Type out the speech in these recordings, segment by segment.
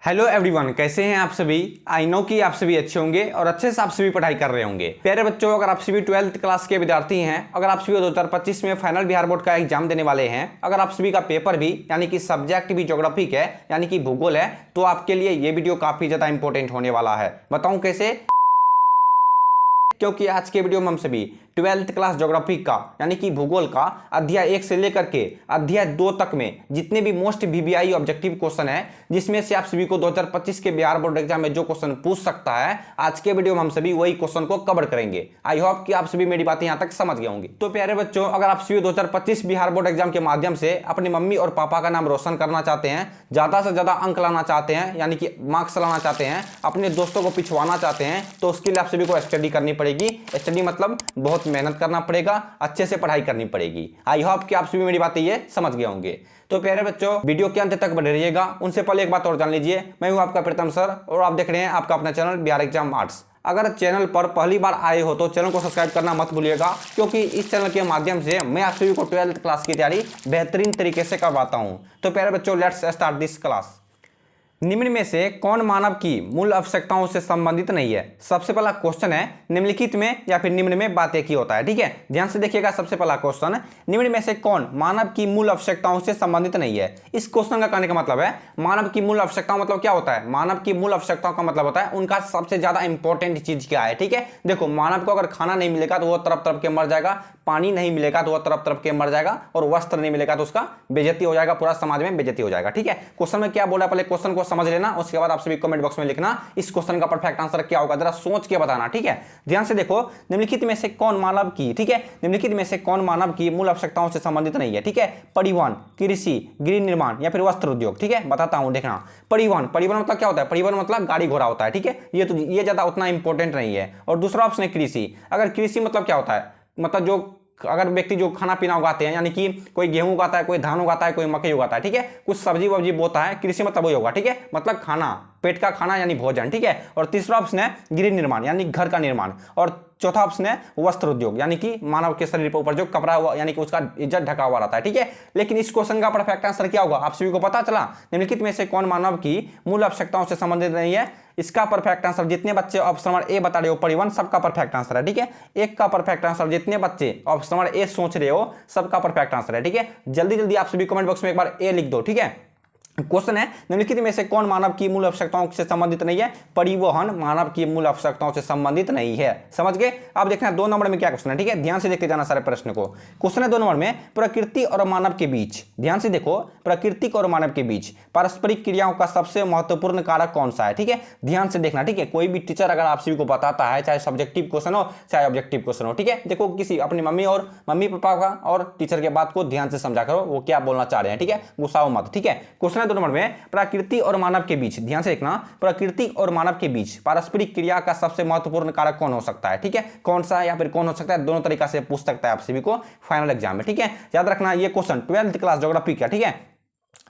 Hello everyone, कैसे हैं आप सभी। आई नो कि आप सभी अच्छे होंगे और अच्छे से आप सभी पढ़ाई कर रहे होंगे। प्यारे बच्चों, अगर आप सभी 12th क्लास के विद्यार्थी हैं, अगर आप सभी 2025 में फाइनल बिहार बोर्ड का एग्जाम देने वाले हैं, अगर आप सभी का पेपर भी यानी कि सब्जेक्ट भी ज्योग्राफिक है यानी कि भूगोल है, तो आपके लिए ये वीडियो काफी ज्यादा इंपॉर्टेंट होने वाला है। बताऊं कैसे? क्योंकि आज के वीडियो में हम सभी 12th क्लास ज्योग्राफी का यानी कि भूगोल का अध्याय 1 से लेकर के अध्याय 2 तक में जितने भी मोस्ट वीवीआई ऑब्जेक्टिव क्वेश्चन है, जिसमें से आप सभी को 2025 के बिहार बोर्ड एग्जाम में जो क्वेश्चन पूछ सकता है, आज के वीडियो में हम सभी वही क्वेश्चन को कवर करेंगे। आई होप कि आप सभी मेरी बातें यहां तक समझ गए होंगे। तो प्यारे बच्चों, अगर आप सभी 2025 बिहार बोर्ड एग्जाम के माध्यम से अपनी मम्मी और पापा का नाम रोशन करना चाहते हैं, ज्यादा से ज्यादा अंक लाना चाहते हैं यानी कि मार्क्स लाना चाहते हैं, अपने दोस्तों को पिछवाना चाहते हैं, तो उसके लिए आप सभी को स्टडी करनी पड़ेगी। स्टडी मतलब बहुत मेहनत करना पड़ेगा, अच्छे से पढ़ाई करनी पड़ेगी। आई होप कि आप सभी मेरी बातें ये समझ गए होंगे। तो प्यारे बच्चों, वीडियो के अंत तक बने रहिएगा। उनसे पहले एक बात और जान लीजिए, मैं हूं आपका प्रीतम सर और आप देख रहे हैं आपका अपना चैनल बिहार एग्जाम आर्ट्स। अगर चैनल पर पहली बार आए हो तो चैनल को सब्सक्राइब करना मत भूलिएगा, क्योंकि इस चैनल के माध्यम से मैं आप सभी को 12th क्लास की तैयारी बेहतरीन तरीके से करवाता हूं। तो प्यारे बच्चों, लेट्स स्टार्ट दिस क्लास। निम्न में से कौन मानव की मूल आवश्यकताओं से संबंधित नहीं है? सबसे पहला क्वेश्चन है, निम्नलिखित में या फिर निम्न में बातें की होता है। ठीक है, ध्यान से देखिएगा। सबसे पहला क्वेश्चन, निम्न में से कौन मानव की मूल आवश्यकताओं से संबंधित नहीं है? इस क्वेश्चन का कहने का मतलब है, मानव की मूल आवश्यकताओं मतलब क्या होता है? मानव की मूल आवश्यकताओं का मतलब होता है उनका सबसे ज्यादा इंपॉर्टेंट चीज क्या है। ठीक है, देखो, मानव को अगर खाना नहीं मिलेगा तो वो तरफ तरफ के मर जाएगा, पानी नहीं मिलेगा तो वो तरफ तरफ के मर जाएगा, और वस्त्र नहीं मिलेगा तो उसका बेइज्जती हो जाएगा, पूरा समाज में बेइज्जती हो जाएगा। ठीक है, क्वेश्चन में क्या बोला, पहले क्वेश्चन को समझ लेना, उसके बाद आप सभी कमेंट बॉक्स में लिखना इस क्वेश्चन का परफेक्ट आंसर क्या होगा, जरा सोच के बताना। ठीक है, ध्यान से देखो, निम्नलिखित में से कौन मानव की, ठीक है, निम्नलिखित में से कौन मानव की मूल आवश्यकताओं से संबंधित नहीं है? ठीक है, परिवहन, कृषि, गृह निर्माण या फिर वस्त्र उद्योग। ठीक है, बताता हूं, देखना। परिवहन मतलब क्या होता है? परिवहन मतलब गाड़ी घोड़ा होता है। ठीक है, ये ज्यादा उतना इंपॉर्टेंट नहीं है। और दूसरा ऑप्शन है कृषि। अगर कृषि मतलब क्या होता है? मतलब जो अगर व्यक्ति जो खाना पीना उगाते हैं, यानी कि कोई गेहूं उगाता है, कोई धान उगाता है, कोई मकई उगाता है, ठीक है, कुछ सब्जी वब्जी बोता है, कृषि मतलब वही होगा। ठीक है, मतलब खाना, पेट का खाना यानी भोजन। ठीक है, और तीसरा ऑप्शन है गृह निर्माण यानी घर का निर्माण, और चौथा ऑप्शन है वस्त्र उद्योग यानी कि मानव के शरीर पर ऊपर जो कपड़ा हुआ यानी कि उसका इज्जत ढका हुआ रहता है। ठीक है, लेकिन इस क्वेश्चन का परफेक्ट आंसर क्या होगा आप सभी को पता चला? निम्नलिखित में से कौन मानव की मूल आवश्यकताओं से संबंधित नहीं है? इसका परफेक्ट आंसर, जितने बच्चे ऑप्शन नंबर ए बता रहे हो परिवहन, सबका परफेक्ट आंसर है। ठीक है, एक का परफेक्ट आंसर, जितने बच्चे ऑप्शन नंबर ए सोच रहे हो सबका परफेक्ट आंसर है। ठीक है, जल्दी जल्दी आप सभी कमेंट बॉक्स में एक बार ए लिख दो। ठीक है, क्वेश्चन है, निम्नलिखित में से कौन मानव की मूल आवश्यकताओं से संबंधित नहीं है? परिवहन मानव की मूल आवश्यकताओं से संबंधित नहीं है। समझ गए? अब देखना 2 नंबर में क्या क्वेश्चन है। ठीक है, ध्यान से देखते जाना सारे प्रश्न को। क्वेश्चन है 2 नंबर में, प्रकृति और मानव के बीच, ध्यान से देखो, प्रकृति और मानव के बीच पारस्परिक क्रियाओं का सबसे महत्वपूर्ण कारक कौन सा है? ठीक है, ध्यान से देखना। ठीक है, कोई भी टीचर अगर आप सभी को बताता है, चाहे सब्जेक्टिव क्वेश्चन हो चाहे ऑब्जेक्टिव क्वेश्चन हो, ठीक है, देखो, किसी अपनी मम्मी पापा का और टीचर के बात को ध्यान से समझा करो, वो क्या बोलना चाह रहे हैं। ठीक है, गुस्साओ मत। ठीक है, क्वेश्चन है 2 नंबर में, प्रकृति और मानव के बीच, ध्यान से देखना, प्रकृति और मानव के बीच पारस्परिक क्रिया का सबसे महत्वपूर्ण कारक कौन हो सकता है? ठीक है, कौन सा या फिर कौन हो सकता है? दोनों तरीका से पूछ सकता है आप सभी को फाइनल एग्जाम में। ठीक है, याद रखना ये क्वेश्चन 12th क्लास ज्योग्राफी का, ठीक है,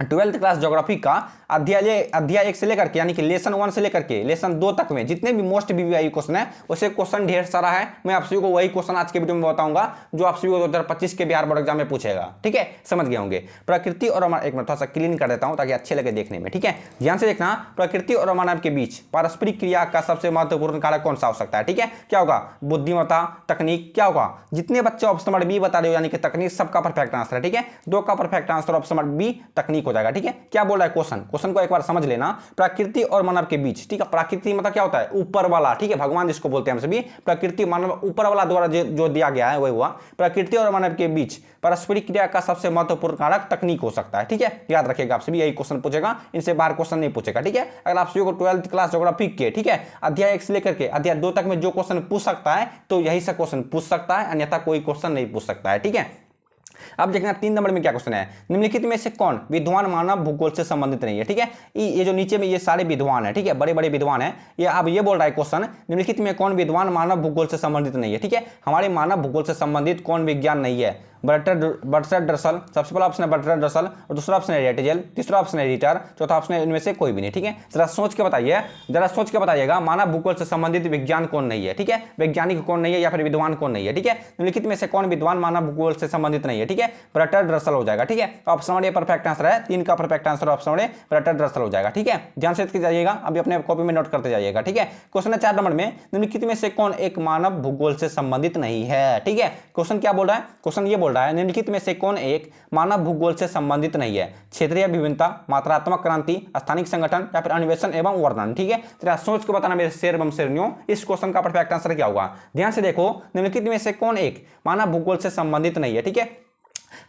12th क्लास ज्योग्राफी का अध्याय 1 से लेकर के यानी कि लेसन 1 से लेकर के लेसन 2 तक में जितने भी मोस्ट वीवीआई क्वेश्चन है, उसे क्वेश्चन ढेर सारा है। मैं आप सभी को वही क्वेश्चन आज के वीडियो में बताऊंगा जो आप सभी को 2025 के बिहार बोर्ड एग्जाम में पूछेगा। ठीक है, समझ गए होंगे। प्रकृति और एक मिनट थोड़ा सा क्लीन कर देता हूं ताकि अच्छे लगे देखने में। ठीक है, ध्यान से देखना, प्रकृति और मानव के बीच पारस्परिक क्रिया का सबसे महत्वपूर्ण कारक कौन सा हो सकता है? ठीक है, क्या होगा? बुद्धिमत्ता, तकनीक, क्या होगा? जितने बच्चे ऑप्शन नंबर बी बता रहे हो यानी कि तकनीक, सबका परफेक्ट आंसर है। ठीक है, 2 का perfect answer option number B तकनीक हो जाएगा। ठीक है, क्या बोल रहा है क्वेश्चन को एक बार समझ लेना। प्रकृति और मानव के बीच, ठीक है, प्रकृति मतलब क्या होता है? ऊपर वाला। ठीक है, भगवान जिसको बोलते हैं हम सभी, प्रकृति मानव ऊपर वाला द्वारा जो दिया गया है वही हुआ। प्रकृति और मानव के बीच पारस्परिक क्रिया का सबसे महत्वपूर्ण कारक तकनीक हो सकता है। ठीक है, याद रखिएगा आप सभी, यही क्वेश्चन पूछेगा, इनसे बाहर क्वेश्चन नहीं पूछेगा। ठीक है, अगर आप सभी को 12th क्लास ज्योग्राफी के, ठीक है, अध्याय 1 से लेकर के अध्याय 2 तक में जो क्वेश्चन पूछ सकता है तो यही से क्वेश्चन पूछ सकता है, अन्यथा कोई क्वेश्चन नहीं पूछ सकता है। ठीक है, अब देखना 3 नंबर में क्या क्वेश्चन है, निम्नलिखित में से कौन विद्वान मानव भूगोल से संबंधित नहीं है? ठीक है, ये जो नीचे में ये सारे विद्वान है, ठीक है, बड़े बड़े विद्वान है, ये अब ये बोल रहा है क्वेश्चन, निम्नलिखित में कौन विद्वान मानव भूगोल से संबंधित नहीं है? ठीक है, हमारे मानव भूगोल से संबंधित कौन विज्ञान नहीं है? बर्ट्रैंड रसल, सबसे पहला ऑप्शन है बर्ट्रैंड रसल और दूसरा ऑप्शन है रेटजेल, तीसरा ऑप्शन है रिटर, चौथा ऑप्शन है इनमें से कोई भी नहीं। ठीक है, जरा सोच के बताइए, जरा सोच के बताइएगा मानव भूगोल से संबंधित विज्ञान कौन नहीं है। ठीक है, वैज्ञानिक कौन नहीं है या फिर विद्वान कौन नहीं है। ठीक है, निम्नलिखित में से कौन विद्वान मानव भूगोल से संबंधित नहीं है। ठीक है, बर्ट्रैंड रसल हो जाएगा। ठीक है, option number a perfect answer है, 3 का परफेक्ट आंसर ऑप्शन नंबर ए बर्ट्रैंड रसल हो जाएगा। ठीक है, ध्यान से जाइएगा, अभी अपने कॉपी में नोट करते जाइएगा। ठीक है, क्वेश्चन है 4 नंबर में, निम्नलिखित में से कौन एक मानव भूगोल से संबंधित नहीं है। ठीक है, क्वेश्चन क्या बोल रहा है, क्वेश्चन ये बोल रहा है निम्नलिखित में से कौन एक मानव भूगोल से संबंधित नहीं है। क्षेत्रीय विभिन्नता, मात्रात्मक क्रांति, स्थानिक संगठन या फिर अन्वेषण एवं वर्णन। ठीक है, जरा सोच के बताना मेरे शेर एवं शेरनियों, इस क्वेश्चन का परफेक्ट आंसर क्या होगा। ध्यान से देखो, निम्नलिखित में से कौन एक मानव भूगोल से संबंधित नहीं है। ठीक है,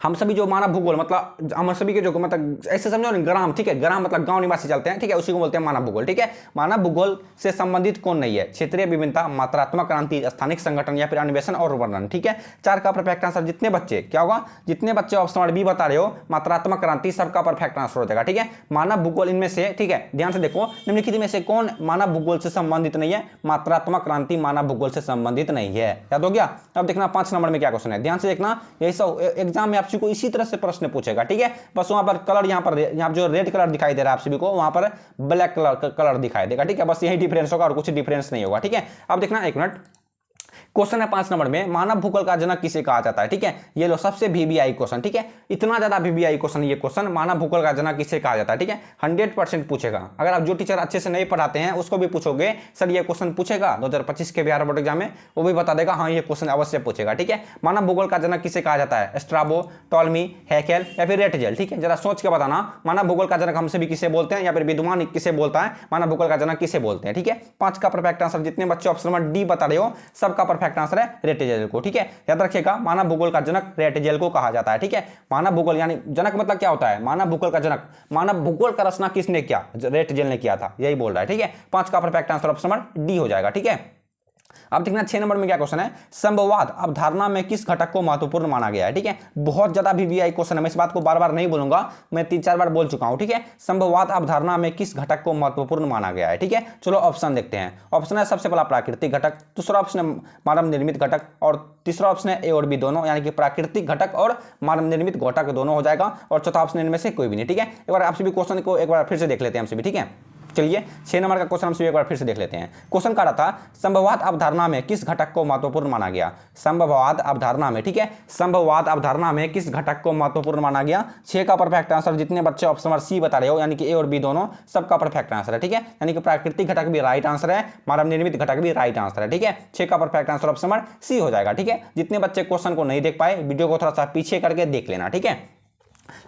हम सभी जो मानव भूगोल मतलब हम सभी के जो मतलब ऐसे समझो ना ग्राम। ठीक है, ग्राम मतलब गांव निवासी चलते हैं। ठीक है, उसी को बोलते हैं मानव भूगोल। ठीक है, मानव भूगोल से संबंधित कौन नहीं है। क्षेत्रीय विभिन्नता, मात्रात्मक क्रांति, स्थानिक संगठन या फिर अन्वेषण और वर्णन। ठीक है, 4 का परफेक्ट आंसर। जितने बच्चे क्या होगा, जितने बच्चे ऑप्शन नंबर बी बता रहे हो मात्रात्मक क्रांति, सबका परफेक्ट आंसर हो जाएगा। ठीक है, मानव भूगोल इनमें से, ठीक है ध्यान से देखो, निम्नलिखित में से कौन मानव भूगोल से संबंधित नहीं है। मात्रात्मक क्रांति मानव भूगोल से संबंधित नहीं है। याद हो गया। अब देखना 5 नंबर में क्या क्वेश्चन है, ध्यान से देखना, यही सब एग्जाम में आप को इसी तरह से प्रश्न पूछेगा। ठीक है, बस वहां पर कलर, यहाँ जो रेड कलर दिखाई दे रहा है आप सभी को, वहां पर ब्लैक कलर दिखाई देगा। ठीक है, बस यही डिफरेंस होगा और कुछ डिफरेंस नहीं होगा। ठीक है, अब देखना 1 मिनट, क्वेश्चन है 5 नंबर में, मानव भूगोल का जनक किसे कहा जाता है। ठीक है, ये लो सबसे वीवीआई क्वेश्चन। ठीक है, इतना ज्यादा वीवीआई क्वेश्चन, ये क्वेश्चन मानव भूगोल का जनक किसे कहा जाता है। ठीक है, 100% पूछेगा। अगर आप जो टीचर अच्छे से नहीं पढ़ाते हैं उसको भी पूछोगे, सर ये क्वेश्चन पूछेगा 2025 के बिहार बोर्ड एग्जाम में, वो भी बता देगा हाँ ये क्वेश्चन अवश्य पूछेगा। ठीक है, मानव भूगोल का जनक किसे कहा जाता है, स्ट्राबो, टॉलमी, हैकेल या फिर रेटजेल। ठीक है, जरा सोच के बताना, मानव भूगोल का जनक हमसे भी किसे बोलते हैं या फिर विद्वान किसे बोलता है, मानव भूगोल का जनक किसे बोलते हैं। ठीक है, 5 का परफेक्ट आंसर। जितने बच्चे ऑप्शन नंबर डी बता रहे हो सबका परफेक्ट आंसर है रेटजेल को। ठीक है, याद रखिएगा, मानव भूगोल का जनक रेटजेल को कहा जाता है। ठीक है, मानव भूगोल यानी जनक मतलब क्या होता है, मानव भूगोल का जनक, मानव भूगोल का रचना किसने किया, रेटजेल ने किया था, यही बोल रहा है। ठीक है, 5 का perfect answer option number D हो जाएगा। ठीक है, अब देखना 6 नंबर में क्या क्वेश्चन है, संभववाद अवधारणा में किस घटक को महत्वपूर्ण माना गया है। ठीक है, बहुत ज्यादा वीवीआई क्वेश्चन है, मैं इस बात को बार बार नहीं बोलूंगा, मैं 3-4 बार बोल चुका हूं। ठीक है, संभववाद अवधारणा में किस घटक को महत्वपूर्ण माना गया है। ठीक है, चलो ऑप्शन देखते हैं। ऑप्शन है सबसे पहला प्राकृतिक घटक, दूसरा ऑप्शन है मानव निर्मित घटक और तीसरा ऑप्शन है ए और बी दोनों, यानी कि प्राकृतिक घटक और मानव निर्मित घटक दोनों हो जाएगा, और चौथा ऑप्शन इनमें से कोई भी नहीं। ठीक है, एक बार आप सभी क्वेश्चन को एक बार फिर से देख लेते हैं हम सभी। ठीक है, चलिए 6 नंबर का क्वेश्चन हम एक बार फिर से देख लेते हैं। क्वेश्चन का रहा था, संभववाद अवधारणा में किस घटक को महत्वपूर्ण माना गया। संभववाद अवधारणा में, ठीक है, संभववाद अवधारणा में किस घटक को महत्वपूर्ण माना गया। 6 का परफेक्ट आंसर। जितने बच्चे ऑप्शन नंबर सी बता रहे हो यानी कि ए और बी दोनों, सबका परफेक्ट आंसर है। ठीक है, यानी कि प्राकृतिक घटक भी राइट आंसर है, मानव निर्मित घटक भी राइट आंसर है। ठीक है, 6 का perfect answer option number C हो जाएगा। ठीक है, जितने बच्चे क्वेश्चन को नहीं देख पाए, वीडियो को थोड़ा सा पीछे करके देख लेना। ठीक है,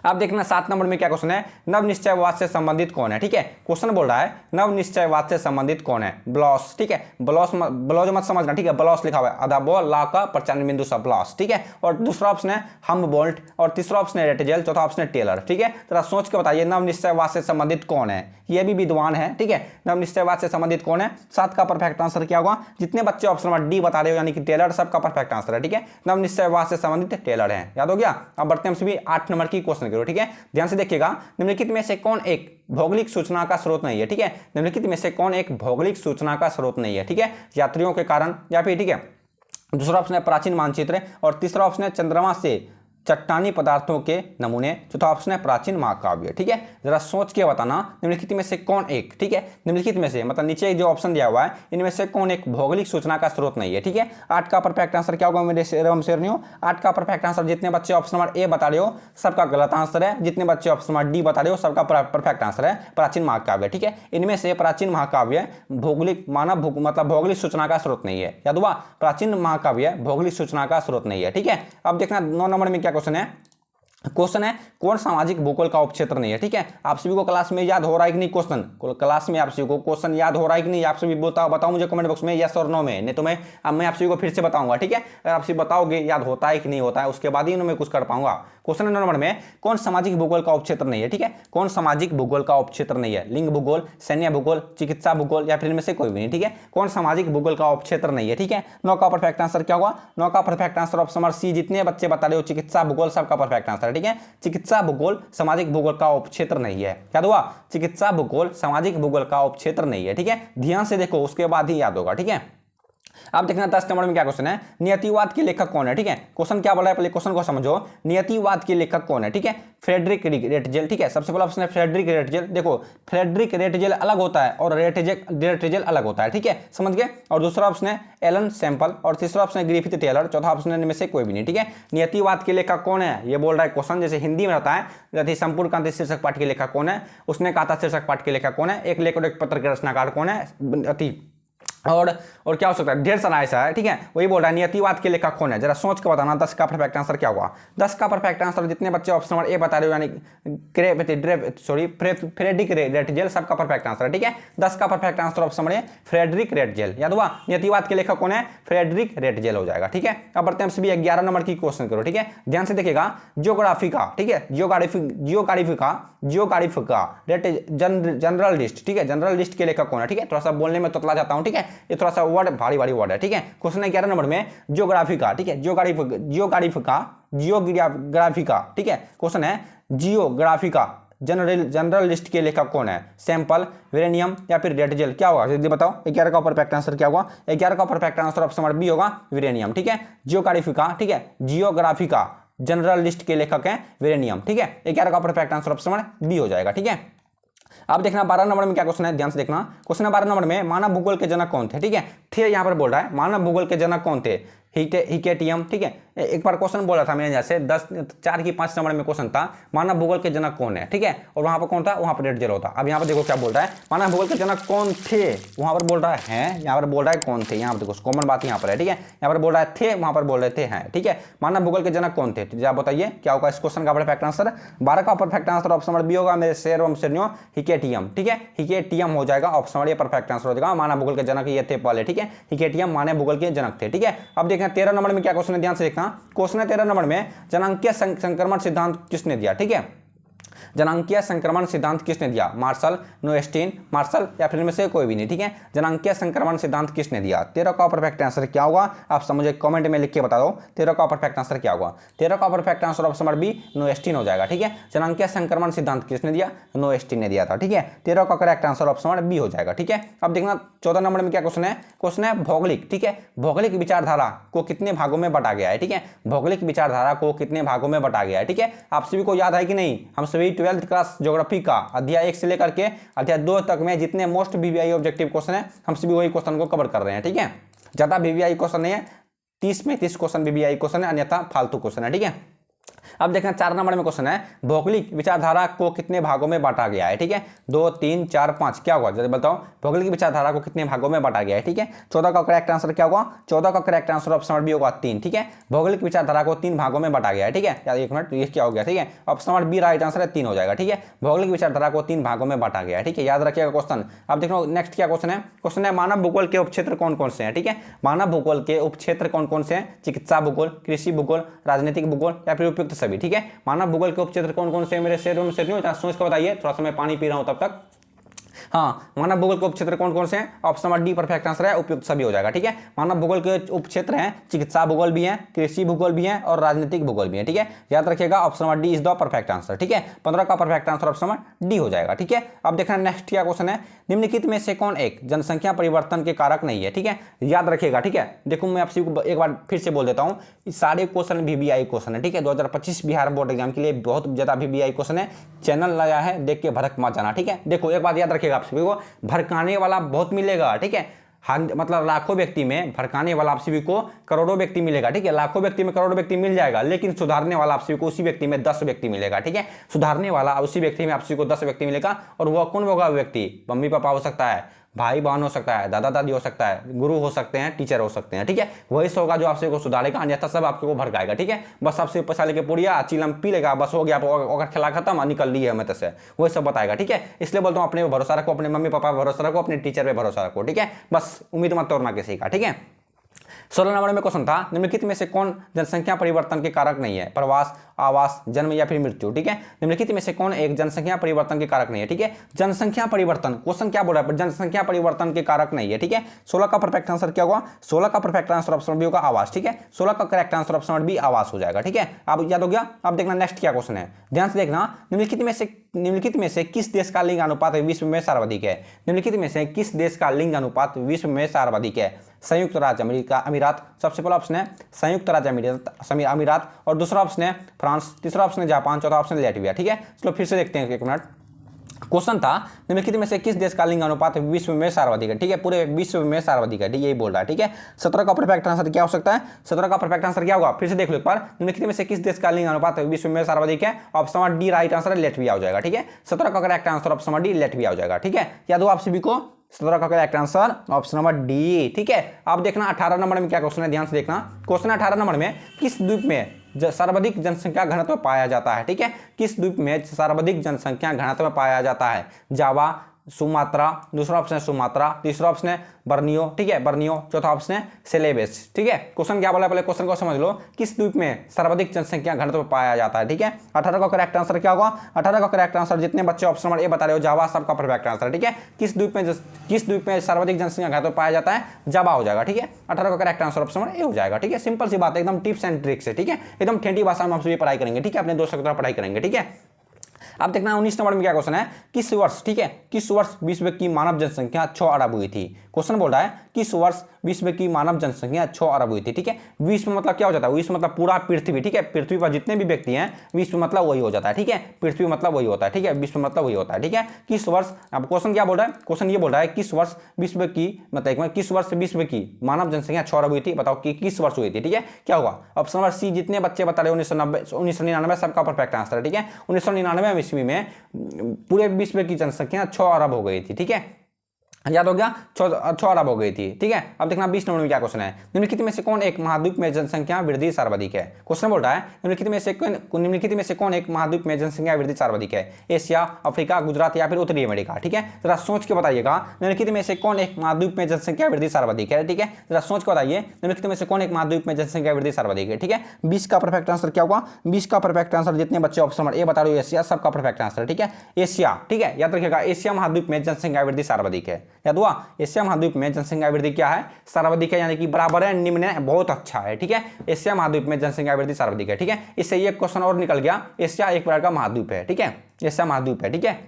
अब देखना 7 नंबर में क्या क्वेश्चन है, नव निश्चयवाद से संबंधित कौन है। ठीक है, क्वेश्चन बोल रहा है नव निश्चयवाद से संबंधित कौन है, ब्लॉस। ठीक है, ब्लॉज मत समझना। ठीक है, ब्लॉस लिखा हुआ है, अदाबो ला का प्रचंड बिंदु सा ब्लॉस। ठीक है, और दूसरा ऑप्शन है हमबोल्ट और तीसरा ऑप्शन है रेटजेल, चौथा ऑप्शन है टेलर। ठीक है, जरा सोच के बताइए नव निश्चयवाद से संबंधित कौन है, ये भी विद्वान है। ठीक है, नव निश्चयवाद से संबंधित कौन है। 7 का परफेक्ट आंसर क्या होगा, जितने बच्चे ऑप्शन नंबर डी बता रहे हो यानी कि टेलर, सबका परफेक्ट आंसर है। ठीक है, नव निश्चयवाद से संबंधित टेलर है। याद हो गया। अब बढ़ते हैं हम सभी 8 नंबर की क्वेश्चन करो। ठीक है, ध्यान से देखिएगा, निम्नलिखित में से कौन एक भौगोलिक सूचना का स्रोत नहीं है। ठीक है, निम्नलिखित में से कौन एक भौगोलिक सूचना का स्रोत नहीं है। ठीक है, यात्रियों के कारण या फिर, ठीक है, दूसरा ऑप्शन है प्राचीन मानचित्र और तीसरा ऑप्शन है चंद्रमा से चट्टानी पदार्थों के नमूने, चौथा ऑप्शन है प्राचीन महाकाव्य। ठीक है, जरा सोच के बताना निम्नलिखित में से कौन एक, ठीक है, निम्नलिखित में से मतलब नीचे जो ऑप्शन दिया हुआ है इनमें से कौन एक भौगोलिक सूचना का स्रोत नहीं है। ठीक है, 8 का परफेक्ट आंसर क्या होगा मेरे शेरनियों, 8 का परफेक्ट आंसर। जितने बच्चे ऑप्शन नंबर ए बता रहे हो सबका गलत आंसर है, जितने बच्चे ऑप्शन नंबर डी बता रहे हो सबका परफेक्ट आंसर है प्राचीन महाकाव्य। ठीक है, इनमें से प्राचीन महाकाव्य भौगोलिक मतलब भौगोलिक सूचना का स्रोत नहीं है। याद हुआ, प्राचीन महाकाव्य भौगोलिक सूचना का स्रोत नहीं है। ठीक है, अब देखना 9 नंबर में क्या क्वेश्चन है, क्वेश्चन है कौन सामाजिक भूगोल का उपक्षेत्र नहीं है। ठीक है, आप सभी को क्लास में याद हो रहा है कि नहीं क्वेश्चन, क्लास में आप सभी को क्वेश्चन याद हो रहा है कि नहीं, आप सभी बताओ मुझे कमेंट बॉक्स में यस और नो में, नहीं तो मैं आप सभी को फिर से बताऊंगा। ठीक है, अगर आप सभी बताओगे याद होता है कि नहीं होता है उसके बाद ही मैं कुछ कर पाऊंगा। क्वेश्चन नंबर में कौन सामाजिक भूगोल का उपक्षेत्र नहीं है। ठीक है, कौन सामाजिक भूगोल का उपक्षेत्र नहीं है, लिंग भूगोल, सैन्य भूगोल, चिकित्सा भूगोल या फिर इनमें से कोई भी नहीं। ठीक है, कौन सामाजिक भूगोल का उपक्षेत्र नहीं है। ठीक है, 9 का परफेक्ट आंसर क्या होगा, 9 का perfect answer option number C. जितने बच्चे बता रहे हो चिकित्सा भूगोल सबका परफेक्ट आंसर है। ठीक है, चिकित्सा भूगोल सामाजिक भूगोल का उपक्षेत्र नहीं है। याद हुआ, चिकित्सा भूगोल सामाजिक भूगोल का उपक्षेत्र नहीं है। ठीक है, ध्यान से देखो उसके बाद ही याद होगा। ठीक है, अब देखना 10 नंबर में क्या क्वेश्चन है, नियतिवाद के लेखक कौन है। ठीक है, क्वेश्चन क्या बोला है, पहले क्वेश्चन को समझो। नियतिवाद के लेखक कौन है। ठीक है, फ्रेडरिक रेटजेल। ठीक है, सबसे पहला ऑप्शन है फ्रेडरिक रेटजेल। देखो फ्रेडरिक रेटजेल अलग होता है और रेटजेल अलग होता है। ठीक है, समझ गए। और दूसरा ऑप्शन है एलन सैंपल और तीसरा ऑप्शन है ग्रिफिथ टेलर, चौथा ऑप्शन इनमें से कोई भी नहीं। ठीक है, नियतिवाद के लेखक कौन है ये बोल रहा है क्वेश्चन, जैसे हिंदी में रहता है यदि संपूर्ण कांति शीर्षक पाठ के लेखक कौन है, उसने कहा था शीर्षक पाठ के लेखक कौन है, एक लेख और एक पत्र के रचनाकार कौन है, और क्या हो सकता है, ढेर सारा ऐसा है। ठीक है, वही बोल रहा है नियतिवाद के लेखक कौन है, जरा सोच के बताना 10 का परफेक्ट आंसर क्या हुआ। 10 का परफेक्ट आंसर जितने बच्चे ऑप्शन नंबर ए बता रहे हो यानी फ्रेडरिक रेटजेल, सबका परफेक्ट आंसर है। ठीक है, 10 का perfect answer option number A Friedrich Ratzel, याद हुआ। नियतिवाद के लेखक कौन है, फ्रेडरिक रेटजेल हो जाएगा। ठीक है, अब बढ़ते हैं सभी 11 नंबर की क्वेश्चन करो। ठीक है, ध्यान से देखिएगा, जियोग्राफी का, ठीक है, जियोग्राफी का जनरल लिस्ट। ठीक है, जनरल लिस्ट के लेखक कौन है। ठीक है, थोड़ा सा बोलने में तोतला जाता हूं। ठीक है, ये थोड़ा सा वर्ड भारी वर्ड है। ठीक है, क्वेश्चन है 11 नंबर में जियोग्राफी का। ठीक है, जियोग्राफी का। ठीक है, क्वेश्चन है जियोग्राफी का जनरल लिस्ट के लेखक कौन है, सैंपल, वेरेनियम या फिर रेटजेल, क्या होगा जल्दी बताओ। 11 का परफेक्ट आंसर क्या होगा, 11 का perfect answer option number B होगा, वेरेनियम। ठीक है, जियोग्राफी का, ठीक है, जियोग्राफी का जनरल लिस्ट के लेखक है वेरेनियम। ठीक है, 11 का perfect answer option number B हो जाएगा। ठीक है, अब देखना 12 नंबर में क्या क्वेश्चन है, ध्यान से देखना। क्वेश्चन है 12 नंबर में मानव भूगोल के जनक कौन थे। ठीक है, थे यहाँ पर बोल रहा है मानव भूगोल के जनक कौन थे, हिकेटियम। ठीक है, एक बार क्वेश्चन बोला था मैंने, जैसे 4 की 5 नंबर में क्वेश्चन था मानव भूगोल के जनक कौन है। ठीक है, और वहां पर कौन था, वहां पर रेटजेल होता। अब यहाँ पर देखो क्या बोल रहा है, मानव भूगोल के जनक कौन थे, वहां पर बोल रहा है, यहाँ पर बोल रहा है कौन थे। यहाँ पर देखो कॉमन बात यहाँ पर है। ठीक है, यहाँ पर बोल रहा है थे, वहां पर बोल रहे थे हैं। ठीक है, मानव भूगोल के जनक कौन थे, तो आप बताइए क्या होगा इस क्वेश्चन का परफेक्ट आंसर। 12 का perfect answer option number B होगा मेरे शेर एवं शेरनियों, हिकेटियम। ठीक है, हिकेटियम हो जाएगा ऑप्शन नंबर, ये परफेक्ट आंसर हो जाएगा। मानव भूगोल के जनक ये थे पहले। ठीक है, हिकेटियम मानव भूगोल के जनक थे। ठीक है, अब देखना 13 नंबर में क्या क्वेश्चन है, ध्यान से देखना। क्वेश्चन है 13 नंबर में जनांकीय संक्रमण सिद्धांत किसने दिया। ठीक है, जनांकीय संक्रमण सिद्धांत किसने दिया, मार्शल, नोएस्टीन, मार्शल या फिर इनमें से कोई भी नहीं। ठीक है, जनांकीय संक्रमण सिद्धांत किसने दिया। 13 का परफेक्ट आंसर क्या होगा, आप सब मुझे कमेंट में लिख के बता दो। 13 का परफेक्ट आंसर क्या होगा, 13 का perfect answer option number B नोएस्टीन हो जाएगा। ठीक है, जनांकीय संक्रमण सिद्धांत किसने दिया, नोएस्टीन ने दिया था। ठीक है, 13 का correct answer option number B हो जाएगा। ठीक है, अब देखना 14 नंबर में क्या क्वेश्चन है, क्वेश्चन है भौगोलिक। ठीक है, भौगोलिक विचारधारा को कितने भागों में बटा गया है। ठीक है, भौगोलिक विचारधारा को कितने भागों में बटा गया है। ठीक है, आप सभी को याद है कि नहीं, हम सभी 12th क्लास ज्योग्राफी का अध्याय 1 से लेकर के अध्याय 2 तक में जितने मोस्ट वीवीआई ऑब्जेक्टिव क्वेश्चन है हम सभी वही क्वेश्चन को कवर कर रहे हैं। ठीक है, ज्यादा वीवीआई क्वेश्चन नहीं है, 30 में 30 क्वेश्चन वीवीआई क्वेश्चन है, अन्यथा फालतू क्वेश्चन है। ठीक है, अब देखना 4 नंबर में क्वेश्चन है भौगोलिक विचारधारा को कितने भागों में बांटा गया है। ठीक है, 2 3 4 5 क्या होगा जल्दी बताओ, भौगोलिक विचारधारा को कितने भागों में बांटा गया है। ठीक है, 14 का करेक्ट आंसर क्या होगा, 14 का correct answer option number B होगा 3। ठीक है, भौगोलिक विचारधारा को 3 भागों में बांटा गया है। ठीक है, यार एक मिनट ये क्या हो गया। ठीक है, option number B right answer है, 3 हो जाएगा। ठीक है, भौगोलिक विचारधारा को 3 भागों में बांटा गया है। ठीक है, याद रखिएगा क्वेश्चन। अब देखो नेक्स्ट क्या क्वेश्चन है, क्वेश्चन है मानव भूगोल के उपक्षेत्र कौन कौन से हैं। ठीक है, मानव भूगोल के उपक्षेत्र कौन कौन से हैं, चिकित्सा भूगोल, कृषि भूगोल, राजनीतिक भूगोल या फिर उपयुक्त सभी। ठीक है, मानव भूगोल के उपक्षेत्र कौन कौन से मेरे शेरों में से सोच के बताइए, थोड़ा सा मैं पानी पी रहा हूं तब तक। हाँ, मानव भूगोल के उपक्षेत्र कौन कौन से हैं, option number D perfect answer है, उपयुक्त सभी हो जाएगा। ठीक है, मानव भूगोल के उपक्षेत्र हैं चिकित्सा भूगोल भी है, कृषि भूगोल भी है और राजनीतिक भूगोल भी है। ठीक है, याद रखिएगा option number D is the perfect answer. ठीक है, 15 का perfect answer option number D हो जाएगा। ठीक है, अब देखना नेक्स्ट क्या क्वेश्चन है, निम्नलिखित में से कौन एक जनसंख्या परिवर्तन के कारक नहीं है। ठीक है, याद रखिएगा। ठीक है, देखो मैं आपसे एक बार फिर से बोल देता हूँ, सारे क्वेश्चन वीवीआई क्वेश्चन है। ठीक है, 2025 बिहार बोर्ड एग्जाम के लिए बहुत ज्यादा वीवीआई क्वेश्चन है, चैनल लगाया है, देख के भड़क मत जाना। ठीक है, देखो एक बात याद रखिएगा, आप सभी को भड़काने वाला बहुत मिलेगा। ठीक है, मतलब लाखों व्यक्ति में भड़काने वाला आप सभी को करोड़ों व्यक्ति मिलेगा। ठीक है, लाखों व्यक्ति में करोड़ों व्यक्ति मिल जाएगा, लेकिन सुधारने वाला आप सभी को उसी व्यक्ति में 10 व्यक्ति मिलेगा। ठीक है, सुधारने वाला उसी व्यक्ति में आप सभी को 10 व्यक्ति मिलेगा, और वह कौन होगा व्यक्ति, मम्मी पापा हो सकता है, भाई बहन हो सकता है, दादा दादी हो सकता है, गुरु हो सकते हैं, टीचर हो सकते हैं। ठीक है, वही से होगा जो आपसे को सुधारेगा, अन्यथा सब आपको भड़काएगा। ठीक है, बस आपसे पैसा लेके पुड़िया चिलम पी लेगा, बस हो गया, अगर खिला खत्म और निकल ली है मैं से, वही सब बताएगा। ठीक है, इसलिए बोलता हूँ अपने भरोसा रखो, अपने मम्मी पापा पर भरोसा रखो, अपने टीचर पे भरोसा रखो। ठीक है, बस उम्मीद मत तोड़ना किसी का। ठीक है, 16 नंबर में क्वेश्चन था निम्नलिखित में से कौन जनसंख्या परिवर्तन के कारक नहीं है, प्रवास, आवास, जन्म या फिर मृत्यु। ठीक है, निम्नलिखित में से कौन एक जनसंख्या परिवर्तन के कारक नहीं है। ठीक है, जनसंख्या परिवर्तन क्वेश्चन क्या बोल रहा है, जनसंख्या परिवर्तन के कारक नहीं है। ठीक है, 16 का परफेक्ट आंसर क्या होगा, 16 का परफेक्ट आंसर ऑप्शन बी होगा आवास। ठीक है, 16 का करेक्ट आंसर ऑप्शन बी आवास हो जाएगा। ठीक है, अब याद हो गया। अब देखना नेक्स्ट क्या क्वेश्चन है, ध्यान से देखना, निम्नलिखित में से किस देश का लिंग अनुपात विश्व में सर्वाधिक है। निम्नलिखित में से किस देश का लिंग अनुपात विश्व में सर्वाधिक है, संयुक्त राज्य अमीरात। सबसे पहला ऑप्शन है संयुक्त राज्य अमीरात और दूसरा ऑप्शन है फ्रांस, तीसरा ऑप्शन है जापान, चौथा ऑप्शन है लैटविया। ठीक है, चलो फिर से देखते हैं, एक मिनट। क्वेश्चन था निम्नलिखित में से किस देश का लिंग अनुपात विश्व में सर्वाधिक है। ठीक है, पूरे विश्व में सर्वाधिक है, यही बोल रहा है। ठीक है, 17 का परफेक्ट आंसर क्या हो सकता है? 17 का परफेक्ट आंसर क्या होगा? फिर से देख लो एक बार, निम्नलिखित में से किस देश का लिंग अनुपात विश्व में सर्वाधिक है? ऑप्शन डी राइट आंसर है, लैटविया हो जाएगा। ठीक है, 17 का correct answer option D Latvia हो जाएगा। ठीक है, याद हो आप सभी को? 17 का correct answer option number D. ठीक है, अब देखना 18 नंबर में क्या क्वेश्चन है, ध्यान से देखना। क्वेश्चन 18 नंबर में किस द्वीप में सर्वाधिक जनसंख्या घनत्व पाया जाता है? ठीक है, किस द्वीप में सर्वाधिक जनसंख्या घनत्व पाया जाता है? जावा, सुमात्रा, दूसरा ऑप्शन है सुमात्रा, तीसरा ऑप्शन है बर्नियो। ठीक है, बर्नियो, चौथा ऑप्शन है सेलेबस। ठीक है, क्वेश्चन क्या बोला, पहले क्वेश्चन को समझ लो। किस द्वीप में सर्वाधिक जनसंख्या घनत्व पाया जाता है? ठीक है, 18 का करेक्ट आंसर क्या होगा? 18 का करेक्ट आंसर जितने बच्चे ऑप्शन नंबर ए बता रहे हो जावा, सबका परफेक्ट आंसर। ठीक है, किस द्वीप में सर्वाधिक जनसंख्या घनत्व पाया जाता है? जावा हो जाएगा। ठीक है, 18 का करेक्ट आंसर ऑप्शन नंबर ए हो जाएगा। ठीक है, सिंपल सी बात है, एकदम टिप्स एंड ट्रिक्स है। ठीक है, एकदम ठेठी भाषा में आप सभी पढ़ाई करेंगे। ठीक है, अपने दोस्तों की तरह पढ़ाई करेंगे। ठीक है, अब देखना 19 नंबर में क्या क्वेश्चन है, किस वर्ष, ठीक है, किस वर्ष विश्व की मानव जनसंख्या 6 अरब हुई थी? क्वेश्चन बोल रहा है किस वर्ष विश्व की मानव जनसंख्या 6 अरब हुई थी। ठीक है, विश्व मतलब क्या हो जाता है? विश्व मतलब पूरा पृथ्वी। ठीक है, पृथ्वी पर जितने भी व्यक्ति हैं, विश्व मतलब वही हो जाता है। ठीक है, पृथ्वी मतलब वही होता है। ठीक है, विश्व मतलब वही होता है। ठीक है, किस वर्ष, अब क्वेश्चन क्या बोल रहा है? क्वेश्चन ये बोल रहा है किस वर्ष विश्व की, मतलब किस वर्ष विश्व की मानव जनसंख्या 6 अरब हुई थी? बताओ कि किस वर्ष हुई थी। ठीक है, क्या होगा? ऑप्शन नंबर सी, जितने बच्चे बता रहे 1999 सबका परफेक्ट आंसर है। ठीक है, 1999 ईस्वी में पूरे विश्व की जनसंख्या 6 अरब हो गई थी। ठीक है, याद हो गया, 6 अरब हो गई थी। ठीक है, अब देखना 20 नंबर में क्या क्वेश्चन है, निम्नलिखित में से कौन एक महाद्वीप में जनसंख्या वृद्धि सर्वाधिक है? क्वेश्चन बोल रहा है निम्नलिखित में से कौन एक महाद्वीप में जनसंख्या वृद्धि सर्वाधिक है? एशिया, अफ्रीका, गुजरात या फिर उत्तरी अमेरिका? ठीक है, जरा सोच के बताइएगा, निम्नलिखित में से कौन एक महाद्वीप में जनसंख्या वृद्धि सर्वाधिक है? ठीक है, जरा सोच के बताइए, निम्नलिखित में से कौन एक महाद्वीप में जनसंख्या वृद्धि सर्वाधिक है? ठीक है, 20 का परफेक्ट आंसर क्या होगा? 20 का परफेक्ट आंसर जितने बच्चे ऑप्शन नंबर ए बता रहे हो एशिया, सबका परफेक्ट आंसर। ठीक है, एशिया। ठीक है, याद रखिएगा, एशिया महाद्वीप में जनसंख्या वृद्धि सर्वाधिक है। याद हुआ, एशिया महाद्वीप में जनसंख्या वृद्धि क्या है? सर्वाधिक है, यानी कि बराबर है, निम्न है, बहुत अच्छा है। ठीक है, एशिया महाद्वीप में जनसंख्या वृद्धि सर्वाधिक है। ठीक है, इससे ये क्वेश्चन और निकल गया, एशिया एक प्रकार का महाद्वीप है। ठीक है, एशिया महाद्वीप है। ठीक है,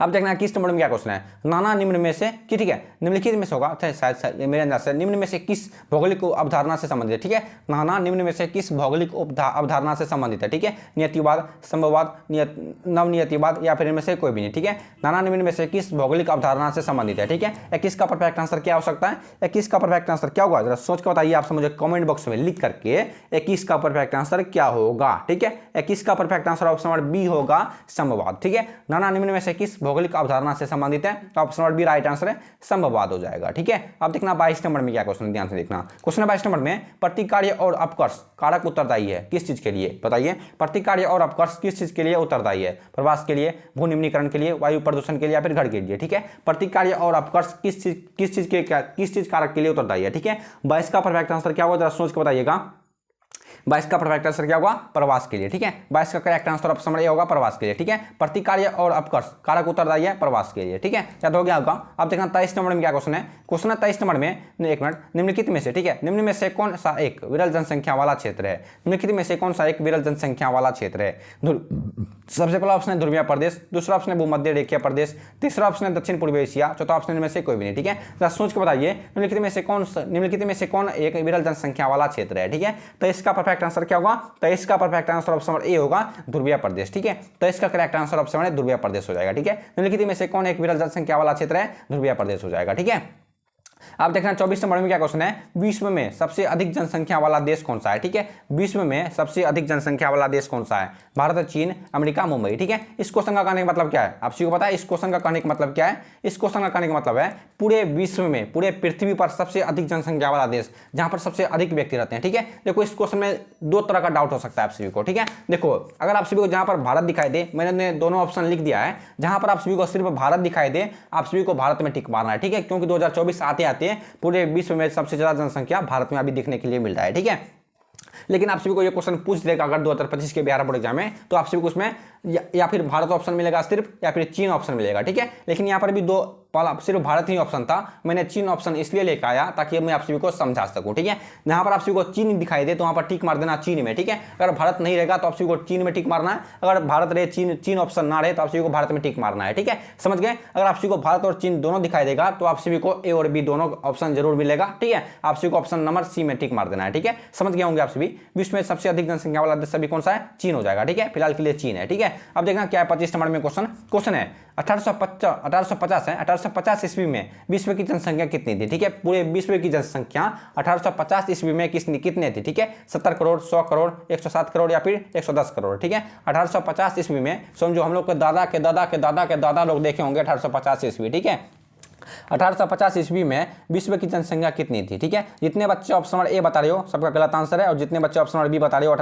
अब देखना किस नंबर में क्या क्वेश्चन है, नाना निम्न में से, ठीक है, निम्नलिखित में से होगा, शायद मेरे अंदाज से निम्न में से किस भौगोलिक अवधारणा से संबंधित है? ठीक है, नाना निम्न में से किस भौगोलिक अवधारणा से संबंधित है? ठीक है, नियतिवाद, संभववाद, नवनियतिवाद या फिर इनमें से कोई भी नहीं। ठीक है, नाना निम्न में से किस भौगोलिक अवधारणा से संबंधित है? ठीक है, 21 का परफेक्ट आंसर क्या हो सकता है? 21 का परफेक्ट आंसर क्या होगा? जरा सोच के बताइए आपसे मुझे कमेंट बॉक्स में लिख करके, 21 का परफेक्ट आंसर क्या होगा? ठीक है, 21 का perfect answer option number B होगा, संभववाद। ठीक है, नाना निम्न में से किस भौगोलिक अवधारणा से संबंधित है? तो option number B right answer है, संभववाद हो जाएगा। ठीक है, अब देखना 22 नंबर में क्या क्वेश्चन, ध्यान से देखना। क्वेश्चन 22 नंबर में प्रतिकार्य और अपकर्ष कारक उत्तरदायी है किस चीज के लिए? बताइए, प्रतिकार्य और अपकर्ष किस चीज के लिए उत्तरदायी है? प्रवास के लिए, भू निम्नीकरण के लिए, वायु प्रदूषण के लिए या फिर घर के लिए? ठीक है, प्रतिकार्य और अपकर्ष किस चीज कारक के लिए उत्तरदायी है? ठीक है, 22 का परफेक्ट आंसर क्या होगा? जरा सोच के बताइएगा, 22 का परफेक्ट आंसर क्या होगा? प्रवास के लिए। ठीक है, 22 का करेक्ट आंसर ऑप्शन नंबर ए होगा, प्रवास के लिए। ठीक है, प्रतिकार्य और अपकर्ष कारक उत्तरदायी है प्रवास के लिए। ठीक है, याद हो गया होगा। अब देखना 23 नंबर में क्या क्वेश्चन है। क्वेश्चन है 23 नंबर में, एक मिनट, निम्नलिखित में से, ठीक है, निम्न में से कौन सा एक विरल जनसंख्या वाला क्षेत्र है? निम्नलिखित में से कौन सा एक विरल जनसंख्या वाला क्षेत्र है? सबसे पहला ऑप्शन है ध्रुवीय प्रदेश, दूसरा ऑप्शन है भूमध्य रेखीय प्रदेश, तीसरा ऑप्शन है दक्षिण पूर्वी एशिया, चौथा ऑप्शन में से कोई भी नहीं। ठीक है, जरा सोच के बताइए, निम्नलिखित में से कौन एक विरल जनसंख्या वाला क्षेत्र है? ठीक है, तो इसका परफेक्ट आंसर क्या होगा? तो इसका परफेक्ट आंसर ऑप्शन नंबर ए होगा, ध्रुवीय प्रदेश। ठीक है, तो इसका करेक्ट आंसर ऑप्शन नंबर ध्रुवीय प्रदेश हो जाएगा। ठीक है, निम्नलिखित में से कौन एक विरल जनसंख्या वाला क्षेत्र है? ध्रुवीय प्रदेश हो जाएगा। ठीक है, अब देखना 24 नंबर में क्या क्वेश्चन है, विश्व में सबसे अधिक जनसंख्या वाला देश कौन सा है? ठीक है, विश्व में सबसे अधिक जनसंख्या वाला देश कौन सा है? भारत, चीन, अमेरिका, मुंबई। ठीक है, इस क्वेश्चन का कहने का मतलब क्या है? आप सभी को पता है इस क्वेश्चन का कहने का मतलब क्या है? इस क्वेश्चन का कहने का मतलब है पूरे विश्व में, पूरे पृथ्वी पर सबसे अधिक जनसंख्या वाला देश, जहां पर सबसे अधिक व्यक्ति रहते हैं। ठीक है, देखो इस क्वेश्चन में दो तरह का डाउट हो सकता है आप सभी को। ठीक है, देखो अगर आप सभी को जहां पर भारत दिखाई दे, मैंने दोनों ऑप्शन लिख दिया है, जहां पर आप सभी को सिर्फ भारत दिखाई दे, आप सभी को भारत में टिक मारना है। ठीक है, क्योंकि 2024 आते आते पूरे विश्व में सबसे ज्यादा जनसंख्या भारत में अभी देखने के लिए मिल रहा है। ठीक है, लेकिन आप सभी को ये क्वेश्चन पूछ देगा अगर 2025 के बिहार बोर्ड एग्जाम में, तो आप सभी को उसमें या फिर भारत ऑप्शन मिलेगा सिर्फ, या फिर चीन ऑप्शन मिलेगा, ठीक है। लेकिन यहाँ पर भी दो वाला सिर्फ भारत ही ऑप्शन था, मैंने चीन ऑप्शन इसलिए लेकर आया ताकि मैं आप सभी को समझा सकूं, ठीक है। जहां पर आप सभी को चीन दिखाई दे तो वहां पर टिक मार देना चीन में, ठीक है। अगर भारत नहीं रहेगा तो आप सभी को चीन में टिक मारना है, अगर भारत रहे चीन ऑप्शन ना रहे तो आप सभी को भारत में टिक मारना है, ठीक है, समझ गए। अगर आप सभी को भारत और चीन दोनों दिखाई देगा तो आप सभी को ए और बी दोनों ऑप्शन जरूर मिलेगा, ठीक है। आप सभी को ऑप्शन नंबर सी में टिक मार देना है, ठीक है, समझ गए होंगे आप सभी। विश्व में सबसे अधिक जनसंख्या वाला देश सभी कौन सा है? चीन हो जाएगा, ठीक है, फिलहाल के लिए चीन है, ठीक है। अब देखना क्या है 25 नंबर में क्वेश्चन है 1850 है। 1850 ईस्वी में विश्व की जनसंख्या कितनी थी, ठीक है। पूरे विश्व की जनसंख्या 1850 ईस्वी में कितने थी, ठीक है। 70 करोड़, 100 करोड़, 107 करोड़ या फिर 110 करोड़, ठीक है। 1850 ईस्वी में समझो हम लोग के दादा के दादा के दादा के दादा लोग देखे होंगे 1850 ईस्वी, ठीक है। 1850 ईस्वी में विश्व की जनसंख्या कितनी थी, ठीक है। जितने बच्चे ऑप्शन नंबर ए बता रहे हो सबका गलत आंसर है, और जितने बच्चे ऑप्शन नंबर बी बता रहे हो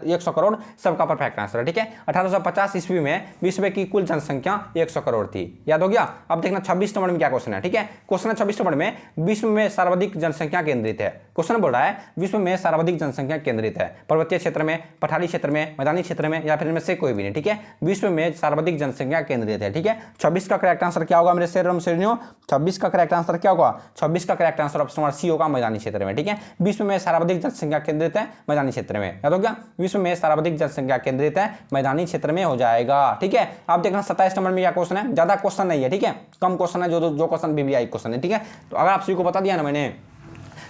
100 करोड़ सबका परफेक्ट आंसर है, ठीक है। 1850 ईस्वी में विश्व की कुल जनसंख्या 100 करोड़ थी, याद हो गया। अब देखना 26 नंबर में क्या क्वेश्चन है, ठीक है। क्वेश्चन है 26 नंबर में विश्व में सर्वाधिक जनसंख्या केंद्रित है। क्वेश्चन बोल रहा है विश्व में सर्वाधिक जनसंख्या केंद्रित है पर्वतीय क्षेत्र में, पठारी क्षेत्र में, मैदानी क्षेत्र में, या फिर इनमें से कोई भी नहीं, ठीक है। विश्व में सर्वाधिक जनसंख्या केंद्रित है, ठीक है। 26 का करेक्ट आंसर क्या होगा मेरे शेरों? 26 का करेक्ट आंसर क्या होगा? 26 का correct answer option number C होगा, मैदानी क्षेत्र में, ठीक है। विश्व में सर्वाधिक जनसंख्या केंद्रित है मैदानी क्षेत्र में, याद हो गया। विश्व में सर्वाधिक जनसंख्या केंद्रित है मैदानी क्षेत्र में हो जाएगा, ठीक है। आप देखना 27 नंबर में क्या क्वेश्चन है, ज्यादा क्वेश्चन नहीं है, ठीक है, कम क्वेश्चन है, जो क्वेश्चन बीबीआई क्वेश्चन है, ठीक है। तो अगर आप सभी को बता दिया ना मैंने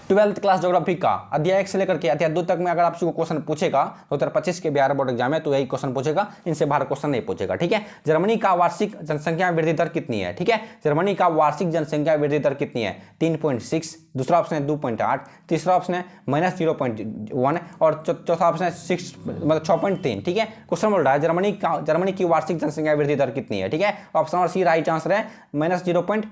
12th क्लास ज्योग्राफी का अध्याय 1 से लेकर के अध्याय 2 तक में अगर आपसे क्वेश्चन पूछेगा 2025 के बिहार बोर्ड एग्जाम में तो यही क्वेश्चन पूछेगा, इनसे बाहर क्वेश्चन नहीं पूछेगा, ठीक है। जर्मनी का वार्षिक जनसंख्या वृद्धि दर कितनी है, ठीक है। जर्मनी का वार्षिक जनसंख्या वृद्धि दर कितनी है? 3.6, दूसरा ऑप्शन है 2.8, तीसरा ऑप्शन है -0.1 और चौथा ऑप्शन है 6 मतलब 6.3, ठीक है। क्वेश्चन बोल रहा है जर्मनी की वार्षिक जनसंख्या वृद्धि दर कितनी है, ठीक है। Option number C right answer है -0.1,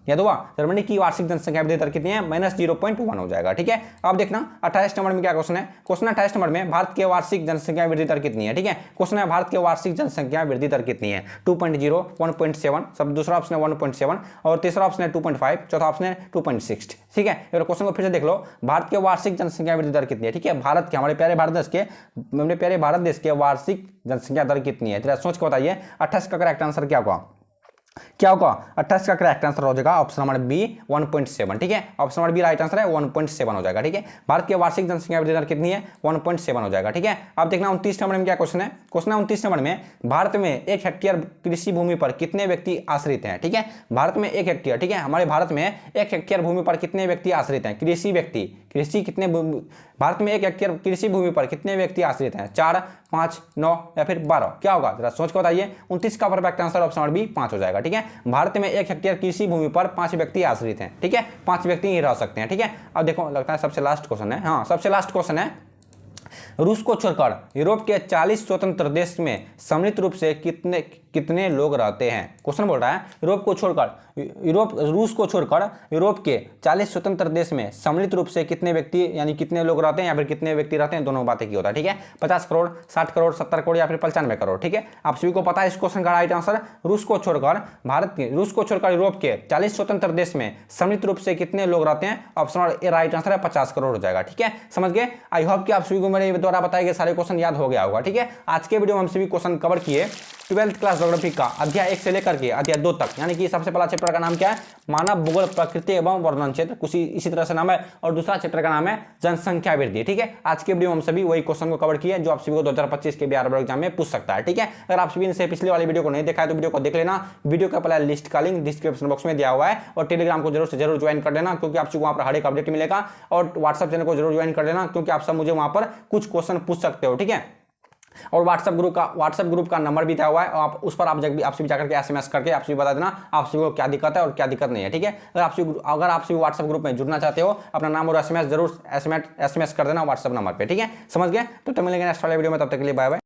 याद हुआ। जर्मनी की वार्षिक जनसंख्या वृद्धि दर कितनी है? -0.1 हो जाएगा, ठीक है। अब देखना 28 नंबर में क्या क्वेश्चन है। क्वेश्चन 28 नंबर में भारत की वार्षिक जनसंख्या वृद्धि दर कितनी है, ठीक है। क्वेश्चन है भारत की वार्षिक जनसंख्या वृद्धि दर कितनी है? 2.0, 1.7, सब दूसरा ऑप्शन है 1.7 और तीसरा ऑप्शन है 2.5, चौथा ऑप्शन है 2.6, ठीक है। क्वेश्चन को फिर से देख लो, भारत की वार्षिक जनसंख्या वृद्धि दर कितनी है, ठीक है। भारत के हमारे प्यारे भारत देश के वार्षिक जनसंख्या दर कितनी है? जरा सोच के बताइए 28 का करेक्ट आंसर क्या होगा? 28 का करेक्ट आंसर हो जाएगा ऑप्शन नंबर बी 1.7, ठीक है। Option number B right answer है 1.7 हो जाएगा, ठीक है। भारत की वार्षिक जनसंख्या वृद्धि दर कितनी है? 1.7 हो जाएगा, ठीक है। अब देखना 29 नंबर में क्या क्वेश्चन है। क्वेश्चन है 29 नंबर में भारत में 1 हेक्टेयर कृषि भूमि पर कितने व्यक्ति आश्रित हैं, ठीक है। भारत में 1 हेक्टेयर, ठीक है, हमारे भारत में 1 हेक्टेयर भूमि पर कितने व्यक्ति आश्रित हैं? कृषि कितने भारत में 1 हेक्टेयर कृषि भूमि पर कितने व्यक्ति आश्रित हैं? 4, 5, 9 या फिर 12? क्या होगा जरा सोच के बताइए। 29 का perfect answer option number B 5 हो जाएगा, ठीक है। भारत में 1 हेक्टेयर कृषि भूमि पर 5 व्यक्ति आश्रित हैं, ठीक है। 5 व्यक्ति ही रह सकते हैं, ठीक है। अब देखो लगता है सबसे लास्ट क्वेश्चन है, हाँ सबसे लास्ट क्वेश्चन है। रूस को छोड़कर यूरोप के 40 स्वतंत्र देश में सम्मिलित रूप से कितने लोग रहते हैं? क्वेश्चन बोल रहा है रूस को छोड़कर यूरोप के 40 स्वतंत्र देश में सम्मिलित रूप से कितने व्यक्ति यानी कितने लोग रहते हैं या फिर कितने व्यक्ति रहते हैं, दोनों बातें की होता है, ठीक है। 50 करोड़, 60 करोड़, 70 करोड़ या फिर 95 करोड़, ठीक है। आप सभी को पता है इस क्वेश्चन का राइट आंसर रूस को छोड़कर यूरोप के 40 स्वतंत्र देश में सम्मिलित रूप से कितने लोग रहते हैं, ऑप्शन ए राइट आंसर है 50 करोड़ हो जाएगा, ठीक है। समझ गए। आई होप कि आप सभी को मेरे द्वारा बताए गए सारे क्वेश्चन याद हो गया होगा, ठीक है। आज के वीडियो में हम सभी क्वेश्चन कवर किए 12th क्लास ज्योग्राफी का अध्याय 1 से लेकर के अध्याय 2 तक, यानी कि सबसे पहला चैप्टर का नाम क्या है? मानव भूगोल प्रकृति एवं वर्णन क्षेत्र, कुछ इसी तरह से नाम है, और दूसरा चैप्टर का नाम है जनसंख्या वृद्धि, ठीक है। आज के वीडियो में हम सभी वही क्वेश्चन को कवर किए जो आप सभी को 2025 के बिहार बोर्ड एग्जाम में पूछ सकता है, ठीक है। अगर आप सभी ने पिछले वाली वीडियो को नहीं देखा है तो वीडियो को देख लेना। वीडियो का प्ले लिस्ट का लिंक डिस्क्रिप्शन बॉक्स में दिया हुआ है, और टेलीग्राम को जरूर से जरूर ज्वाइन कर लेना क्योंकि आपको वहां पर हर एक अपडेट मिलेगा, और व्हाट्सएप चैनल को जरूर ज्वाइन कर लेना क्योंकि आप सब मुझे वहां पर कुछ क्वेश्चन पूछ सकते हो, ठीक है। और व्हाट्सएप ग्रुप का नंबर भी दिया हुआ है, और आप उस पर आप सभी जाकर के SMS करके आप सभी बता देना आप सभी को क्या दिक्कत है और क्या दिक्कत नहीं है, ठीक है। अगर आप सभी व्हाट्सएप ग्रुप में जुड़ना चाहते हो अपना नाम और SMS जरूर SMS कर देना व्हाट्सएप नंबर पे, ठीक है। समझ गए। तो मिलेंगे नेक्स्ट वाले वीडियो में, तब तक के लिए बाय बाय।